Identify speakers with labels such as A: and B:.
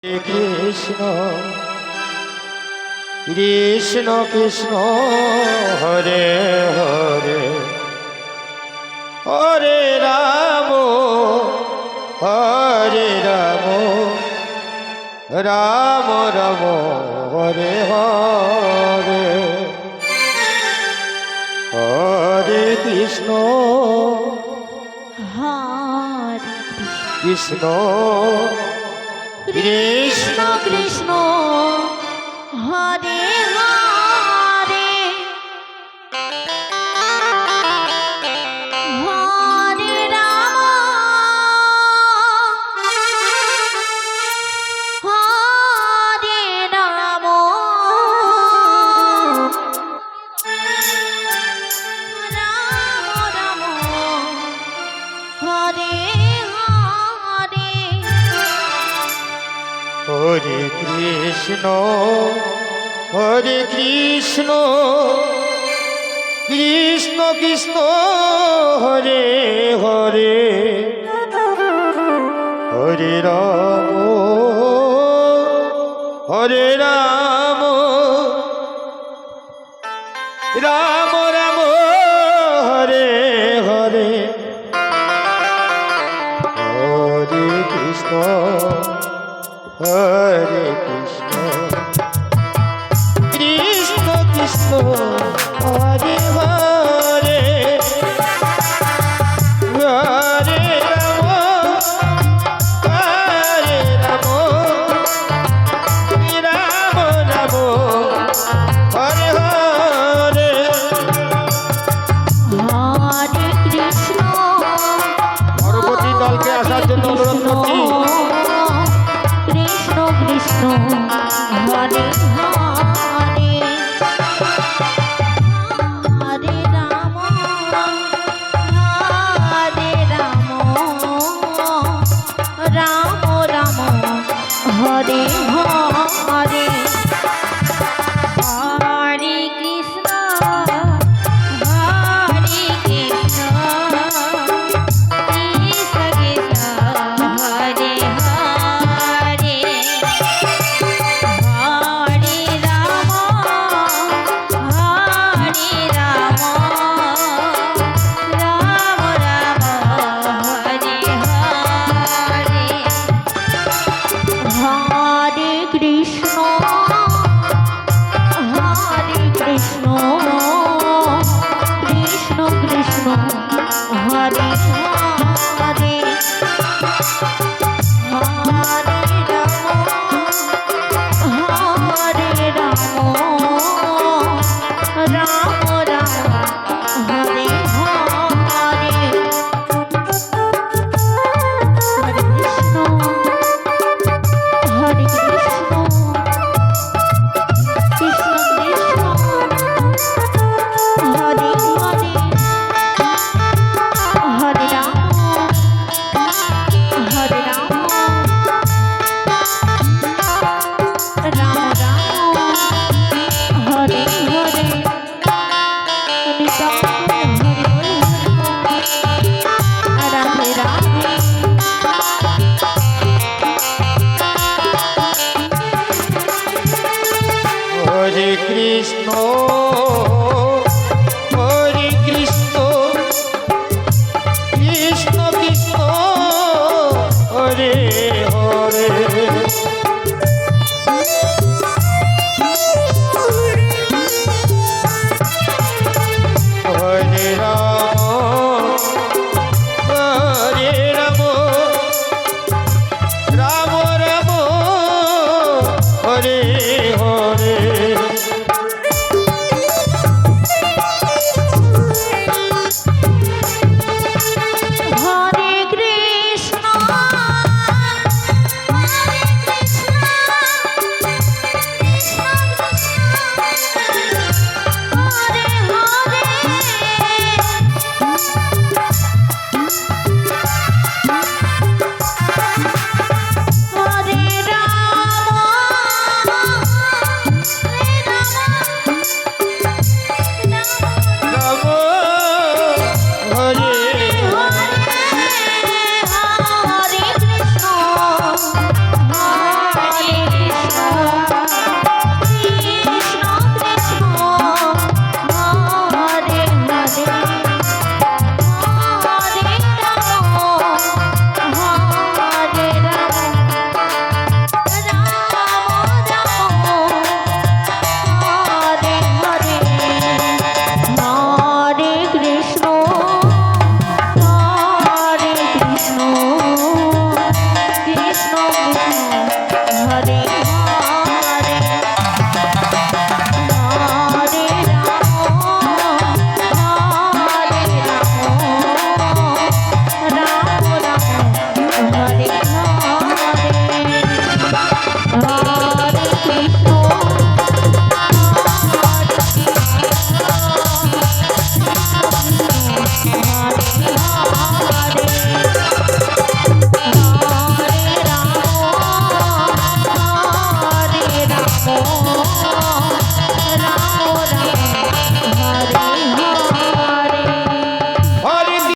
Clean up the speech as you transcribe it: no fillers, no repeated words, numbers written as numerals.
A: কৃষ্ণ কৃষ্ণ কৃষ্ণ হরে হরে হরে রাম হরে রাম রাম রাম হরে হরে হরে কৃষ্ণ
B: হরে
A: কৃষ্ণ কৃষ্ণ
B: কৃষ্ণ হরে হরে হরে রাম হরে রাম রাম রাম হরে
A: হরে কৃষ্ণ হরে কৃষ্ণ কৃষ্ণ কৃষ্ণ হরে হরে হরে রাম হরে রাম রাম রাম হরে হরে হরে কৃষ্ণ হরে কৃষ্ণ কৃষ্ণ কৃষ্ণ হরে হরে হরে রাম হরে রাম রাম রাম হরে হরে
B: হরে কৃষ্ণ
A: পরবর্তী দলকে আসার জন্য অনুরোধ করছি।
B: কৃষ্ণ কৃষ্ণ হরে হরে হরে রাম হরে রাম রাম রাম হরে হরে হরে কৃষ্ণ হরে কৃষ্ণ কৃষ্ণ কৃষ্ণ হরে হরে হরে রাম হরে রাম রাম রাম হরে হরে হরে কৃষ্ণ হরে কৃষ্ণ কৃষ্ণ কৃষ্ণ হরে হরে হরে রাম হরে রাম রাম রাম হরে হরে হরে কৃষ্ণ হরে কৃষ্ণ কৃষ্ণ কৃষ্ণ হরে হরে হরে রাম হরে রাম রাম রাম হরে হরে নিতাই হরে হরে রাধে রাধে
A: হরে কৃষ্ণ হরে কৃষ্ণ কৃষ্ণ কৃষ্ণ হরে হরে হরে রাম হরে রাম রাম রাম হরে হরে
B: হরে